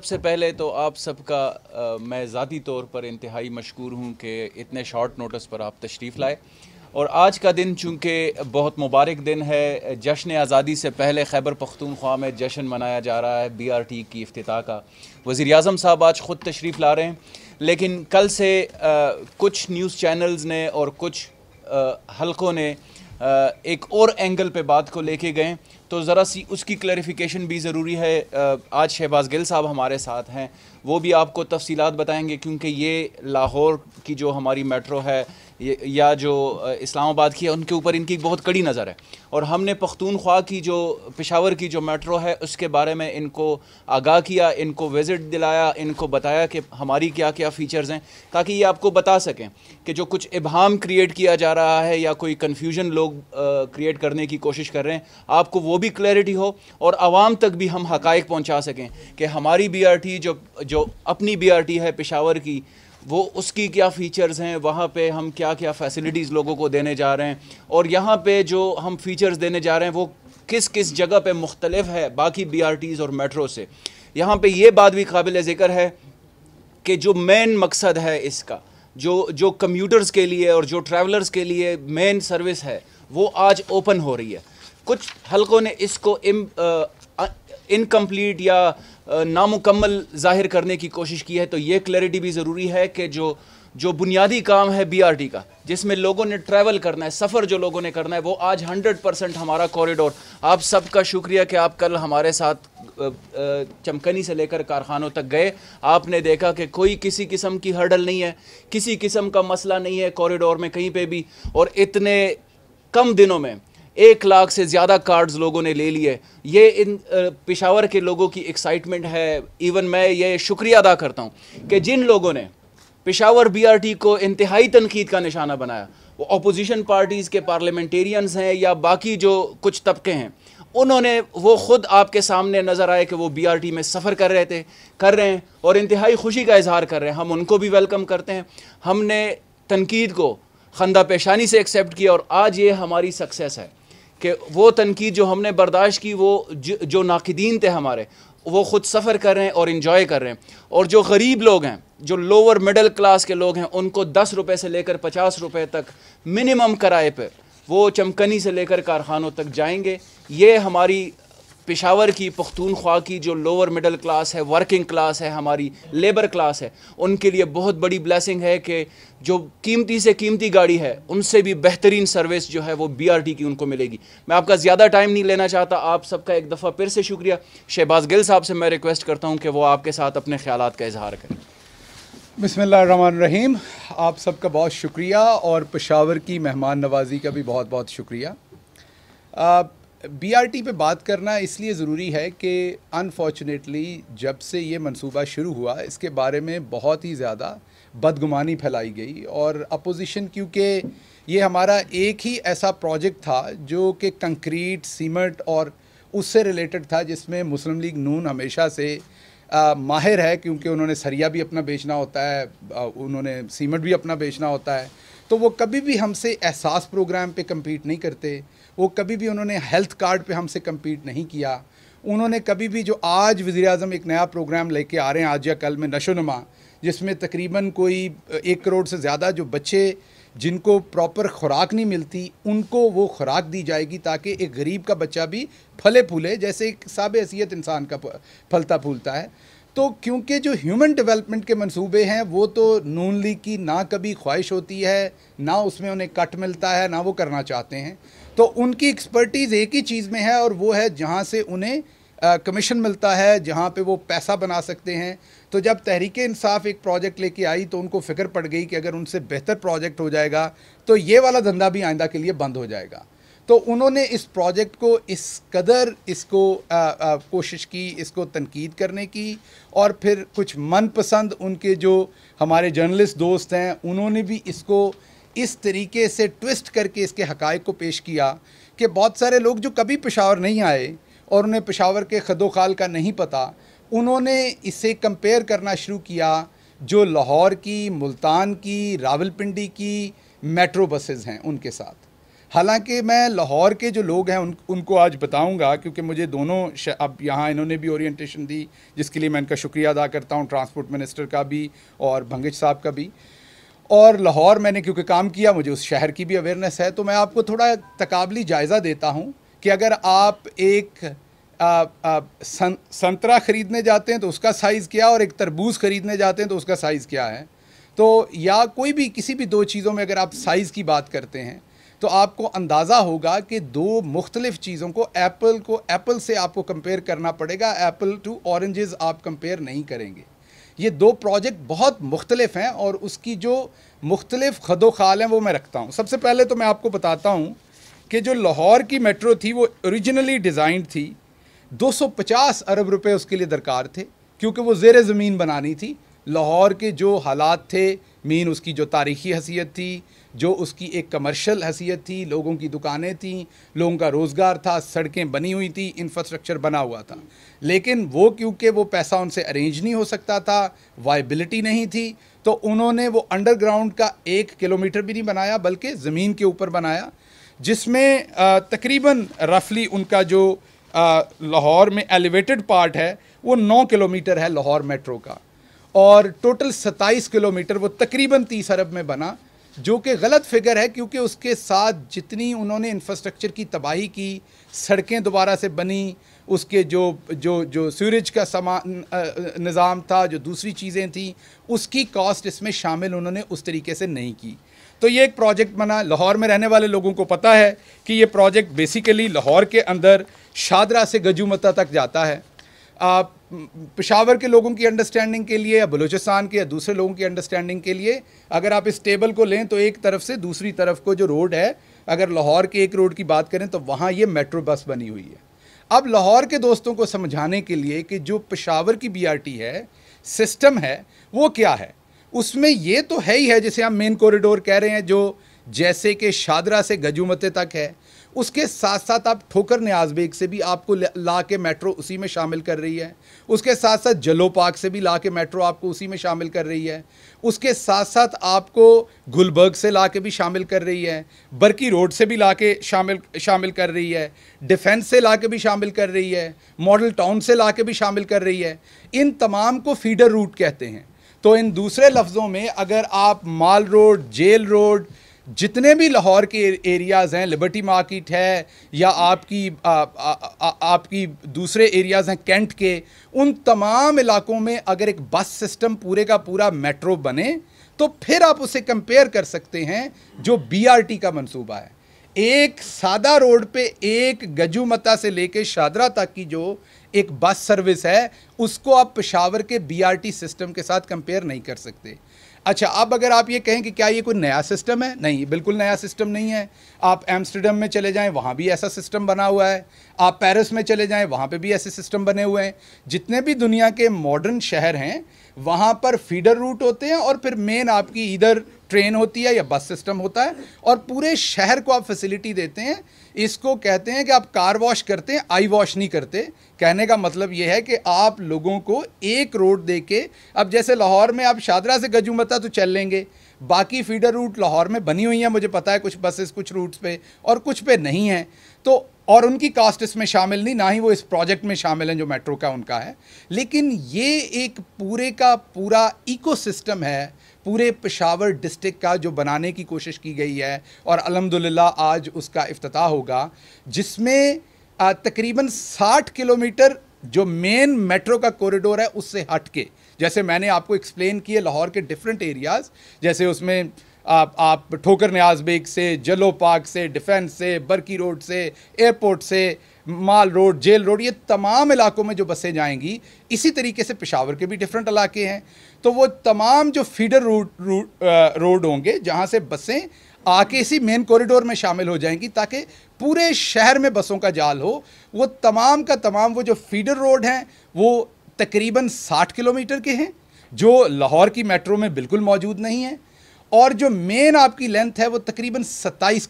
सबसे पहले तो आप सबका मैं ज़ाती तौर पर इंतहाई मशकूर हूँ कि इतने शॉर्ट नोटिस पर आप तशरीफ़ लाए। और आज का दिन चूँकि बहुत मुबारक दिन है, जश्न आज़ादी से पहले खैबर पख्तूनख्वा में जश्न मनाया जा रहा है BRT की इफ्तिताह का। वज़ीर-ए-आज़म साहब आज ख़ुद तशरीफ़ ला रहे हैं, लेकिन कल से कुछ न्यूज़ चैनल्स ने और कुछ हलकों ने एक और एंगल पे बात को लेके गए, तो ज़रा सी उसकी क्लैरिफिकेशन भी ज़रूरी है। आज शहबाज़ गिल साहब हमारे साथ हैं, वो भी आपको तफसीलात बताएंगे, क्योंकि ये लाहौर की जो हमारी मेट्रो है या जो इस्लामाबाद की है, उनके ऊपर इनकी बहुत कड़ी नज़र है। और हमने पख्तूनख्वा की जो पेशावर की जो मेट्रो है उसके बारे में इनको आगाह किया, इनको विज़िट दिलाया, इनको बताया कि हमारी क्या क्या फ़ीचर्स हैं, ताकि ये आपको बता सकें कि जो कुछ इबहाम क्रिएट किया जा रहा है या कोई कन्फ्यूजन लोग क्रिएट करने की कोशिश कर रहे हैं, आपको वो भी क्लैरिटी हो और आवाम तक भी हम हक़ाइक़ पहुँचा सकें कि हमारी BRT जो अपनी BRT है पेशावर की, वो उसकी क्या फ़ीचर्स हैं, वहाँ पे हम क्या क्या फ़ैसिलिटीज़ लोगों को देने जा रहे हैं, और यहाँ पे जो हम फ़ीचर्स देने जा रहे हैं वो किस किस जगह पे मुख्तलिफ है बाकी BRTs और मेट्रो से। यहाँ पे ये बात भी काबिल ज़िक्र है कि जो मेन मकसद है इसका, जो कम्यूटर्स के लिए और जो ट्रैवलर्स के लिए मेन सर्विस है, वो आज ओपन हो रही है। कुछ हलकों ने इसको इनकम्प्लीट या नामुकम्मल ज़ाहिर करने की कोशिश की है, तो ये क्लैरिटी भी ज़रूरी है कि जो बुनियादी काम है BRT का, जिसमें लोगों ने ट्रैवल करना है, सफ़र जो लोगों ने करना है, वो आज 100% हमारा कॉरिडोर। आप सबका शुक्रिया कि आप कल हमारे साथ चमकनी से लेकर कारखानों तक गए। आपने देखा कि कोई किसी किस्म की हर्डल नहीं है, किसी किस्म का मसला नहीं है कॉरिडोर में कहीं पे भी, और इतने कम दिनों में 1 लाख से ज़्यादा कार्ड्स लोगों ने ले लिए। ये इन पेशावर के लोगों की एक्साइटमेंट है। इवन मैं ये शुक्रिया अदा करता हूँ कि जिन लोगों ने पेशावर BRT को इंतहाई तनकीद का निशाना बनाया, वो अपोजिशन पार्टीज़ के पार्लियामेंटेरियंस हैं या बाकी जो कुछ तबके हैं, उन्होंने वो ख़ुद आपके सामने नज़र आए कि वो BRT में सफ़र कर रहे हैं और इंतहाई खुशी का इजहार कर रहे हैं। हम उनको भी वेलकम करते हैं। हमने तनकीद को खंदा पेशानी से एक्सेप्ट किया और आज ये हमारी सक्सेस है कि वो तनकीद जो हमने बर्दाश्त की, वो जो नाकिदीन थे हमारे, वो ख़ुद सफ़र कर रहे हैं और इन्जॉय कर रहे हैं। और जो गरीब लोग हैं, जो लोअर मिडिल क्लास के लोग हैं, उनको 10 रुपये से लेकर 50 रुपये तक मिनिमम किराए पर वो चमकनी से लेकर कारखानों तक जाएंगे। ये हमारी पेशावर की पख्तूनख्वा की जो लोअर मिडिल क्लास है, वर्किंग क्लास है, हमारी लेबर क्लास है, उनके लिए बहुत बड़ी ब्लेसिंग है कि जो कीमती से कीमती गाड़ी है, उनसे भी बेहतरीन सर्विस जो है वो BRT की उनको मिलेगी। मैं आपका ज़्यादा टाइम नहीं लेना चाहता। आप सबका एक दफ़ा फिर से शुक्रिया। शहबाज़ गिल साहब से मैं रिक्वेस्ट करता हूँ कि वो आपके साथ अपने ख़यालात का इजहार करें। बिस्मिल्लाहिर्रहमानिर्रहीम। आप सबका बहुत शुक्रिया और पेशावर की मेहमान नवाज़ी का भी बहुत बहुत शुक्रिया। BRT पे बात करना इसलिए ज़रूरी है कि अनफॉर्चुनेटली जब से ये मंसूबा शुरू हुआ, इसके बारे में बहुत ही ज़्यादा बदगुमानी फैलाई गई, और अपोजिशन, क्योंकि ये हमारा एक ही ऐसा प्रोजेक्ट था जो कि कंक्रीट, सीमेंट और उससे रिलेटेड था, जिसमें मुस्लिम लीग नून हमेशा से माहिर है, क्योंकि उन्होंने सरिया भी अपना बेचना होता है, उन्होंने सीमेंट भी अपना बेचना होता है। तो वो कभी भी हमसे एहसास प्रोग्राम पे कम्पीट नहीं करते, वो कभी भी उन्होंने हेल्थ कार्ड पे हमसे कम्पीट नहीं किया। उन्होंने कभी भी, जो आज वज़ीर-ए-आज़म एक नया प्रोग्राम लेके आ रहे हैं आज या कल में, नशोनुमा, जिसमें तकरीबन कोई 1 करोड़ से ज़्यादा जो बच्चे जिनको प्रॉपर खुराक नहीं मिलती, उनको वो खुराक दी जाएगी, ताकि एक गरीब का बच्चा भी फले फूले, जैसे एक साब हैसियत इंसान का फलता फूलता है। तो क्योंकि जो ह्यूमन डेवलपमेंट के मंसूबे हैं, वो तो नून लीग की ना कभी ख्वाहिश होती है, ना उसमें उन्हें कट मिलता है, ना वो करना चाहते हैं। तो उनकी एक्सपर्टीज़ एक ही चीज़ में है, और वो है जहाँ से उन्हें कमीशन मिलता है, जहाँ पे वो पैसा बना सकते हैं। तो जब तहरीक इंसाफ एक प्रोजेक्ट लेके आई, तो उनको फ़िक्र पड़ गई कि अगर उनसे बेहतर प्रोजेक्ट हो जाएगा तो ये वाला धंधा भी आइंदा के लिए बंद हो जाएगा। तो उन्होंने इस प्रोजेक्ट को इस कदर इसको कोशिश की, इसको तनकीद करने की, और फिर कुछ मनपसंद उनके जो हमारे जर्नलिस्ट दोस्त हैं, उन्होंने भी इसको इस तरीके से ट्विस्ट करके इसके हक़ाइक़ को पेश किया कि बहुत सारे लोग जो कभी पेशावर नहीं आए और उन्हें पेशावर के खदोखाल का नहीं पता, उन्होंने इसे कंपेयर करना शुरू किया जो लाहौर की, मुल्तान की, रावलपिंडी की मेट्रो बसेस हैं उनके साथ। हालांकि मैं लाहौर के जो लोग हैं उनको आज बताऊंगा, क्योंकि मुझे दोनों अब यहाँ इन्होंने भी ओरिएंटेशन दी, जिसके लिए मैं इनका शुक्रिया अदा करता हूँ, ट्रांसपोर्ट मिनिस्टर का भी और भंगिश साहब का भी। और लाहौर मैंने क्योंकि काम किया, मुझे उस शहर की भी अवेयरनेस है। तो मैं आपको थोड़ा तकाबली जायज़ा देता हूँ कि अगर आप एक संतरा ख़रीदने जाते हैं तो उसका साइज़ क्या, और एक तरबूज ख़रीदने जाते हैं तो उसका साइज़ क्या है। तो या कोई भी किसी भी दो चीज़ों में अगर आप साइज़ की बात करते हैं तो आपको अंदाज़ा होगा कि दो मुख्तलिफ़ चीज़ों को एप्पल से आपको कंपेयर करना पड़ेगा। एप्पल टू ऑरेंजेस आप कंपेयर नहीं करेंगे। ये दो प्रोजेक्ट बहुत मुख्तलिफ हैं और उसकी जो मुख्तलिफ खदोखाल हैं वो मैं रखता हूँ। सबसे पहले तो मैं आपको बताता हूँ कि जो लाहौर की मेट्रो थी वो ओरिजिनली डिज़ाइंड थी, 250 अरब रुपए उसके लिए दरकार थे, क्योंकि वो ज़ेर ज़मीन बनानी थी। लाहौर के जो हालात थे, मीन उसकी जो तारीख़ी हसीयत थी, जो उसकी एक कमर्शियल हसीयत थी, लोगों की दुकानें थीं, लोगों का रोज़गार था, सड़कें बनी हुई थी, इंफ्रास्ट्रक्चर बना हुआ था, लेकिन वो क्योंकि वो पैसा उनसे अरेंज नहीं हो सकता था, वायबिलिटी नहीं थी, तो उन्होंने वो अंडरग्राउंड का 1 किलोमीटर भी नहीं बनाया बल्कि ज़मीन के ऊपर बनाया, जिसमें तकरीबन रफली उनका जो लाहौर में एलिवेटेड पार्ट है वो 9 किलोमीटर है लाहौर मेट्रो का, और टोटल 27 किलोमीटर वो तकरीबन 30 अरब में बना, जो कि गलत फिगर है, क्योंकि उसके साथ जितनी उन्होंने इंफ्रास्ट्रक्चर की तबाही की, सड़कें दोबारा से बनी, उसके जो सीवरेज का निज़ाम था, जो दूसरी चीज़ें थी, उसकी कॉस्ट इसमें शामिल उन्होंने उस तरीके से नहीं की। तो ये एक प्रोजेक्ट बना। लाहौर में रहने वाले लोगों को पता है कि ये प्रोजेक्ट बेसिकली लाहौर के अंदर शादरा से गजूमता तक जाता है। पेशावर के लोगों की अंडरस्टैंडिंग के लिए या बलूचिस्तान के या दूसरे लोगों की अंडरस्टैंडिंग के लिए अगर आप इस टेबल को लें तो एक तरफ से दूसरी तरफ को जो रोड है, अगर लाहौर के एक रोड की बात करें तो वहाँ ये मेट्रो बस बनी हुई है। अब लाहौर के दोस्तों को समझाने के लिए कि जो पेशावर की BRT है, सिस्टम है, वो क्या है, उसमें ये तो है ही है जिसे हम मेन कॉरिडोर कह रहे हैं, जो जैसे कि शादरा से गजूमते तक है, उसके साथ साथ आप ठोकर न्याज बेग से भी आपको ला के मेट्रो उसी में शामिल कर रही है, उसके साथ साथ जलो पार्क से भी ला के मेट्रो आपको उसी में शामिल कर रही है, उसके साथ साथ आपको गुलबर्ग से ला के भी शामिल कर रही है, बरकी रोड से भी ला के शामिल कर रही है, डिफेंस से ला के भी शामिल कर रही है, मॉडल टाउन से ला के भी शामिल कर रही है। इन तमाम को फीडर रूट कहते हैं। तो इन दूसरे लफ्ज़ों में अगर आप माल रोड, जेल रोड, जितने भी लाहौर के एरियाज़ हैं, लिबर्टी मार्केट है या आपकी दूसरे एरियाज़ हैं कैंट के, उन तमाम इलाकों में अगर एक बस सिस्टम पूरे का पूरा मेट्रो बने तो फिर आप उसे कंपेयर कर सकते हैं जो BRT का मंसूबा है। एक सादा रोड पे एक गजूमता से लेके शादरा तक की जो एक बस सर्विस है, उसको आप पेशावर के BRT सिस्टम के साथ कंपेयर नहीं कर सकते। अच्छा, अब अगर आप ये कहें कि क्या ये कोई नया सिस्टम है, नहीं, बिल्कुल नया सिस्टम नहीं है। आप एम्स्टर्डम में चले जाएं, वहाँ भी ऐसा सिस्टम बना हुआ है। आप पेरिस में चले जाएं, वहाँ पे भी ऐसे सिस्टम बने हुए हैं। जितने भी दुनिया के मॉडर्न शहर हैं, वहाँ पर फीडर रूट होते हैं और फिर मेन आपकी इधर ट्रेन होती है या बस सिस्टम होता है और पूरे शहर को आप फैसिलिटी देते हैं। इसको कहते हैं कि आप कार वॉश करते हैं, आई वॉश नहीं करते। कहने का मतलब ये है कि आप लोगों को एक रोड दे के, अब जैसे लाहौर में आप शादरा से गजूमता तो चल लेंगे, बाकी फीडर रूट लाहौर में बनी हुई हैं, मुझे पता है, कुछ बसेस कुछ रूट्स पे और कुछ पे नहीं हैं, तो और उनकी कास्ट इसमें शामिल नहीं, ना ही वो इस प्रोजेक्ट में शामिल हैं जो मेट्रो का उनका है। लेकिन ये एक पूरे का पूरा इकोसिस्टम है पूरे पेशावर डिस्ट्रिक्ट का जो बनाने की कोशिश की गई है और अल्हम्दुलिल्लाह आज उसका इफ्तिताह होगा, जिसमें तकरीबन 60 किलोमीटर जो मेन मेट्रो का कॉरिडोर है उससे हट के, जैसे मैंने आपको एक्सप्लेन किए लाहौर के डिफरेंट एरियाज़, जैसे उसमें आप ठोकर न्याज बेग से, जलो पार्क से, डिफेंस से, बरकी रोड से, एयरपोर्ट से, माल रोड, जेल रोड, ये तमाम इलाकों में जो बसें जाएंगी, इसी तरीके से पेशावर के भी डिफरेंट इलाके हैं। तो वो तमाम जो फीडर रोड होंगे जहाँ से बसें आके इसी मेन कॉरिडोर में शामिल हो जाएंगी ताकि पूरे शहर में बसों का जाल हो, वो तमाम का तमाम वो जो फीडर रोड हैं वो तकरीबन 60 किलोमीटर के हैं, जो लाहौर की मेट्रो में बिल्कुल मौजूद नहीं है, और जो मेन आपकी लेंथ है वो तकरीबन 27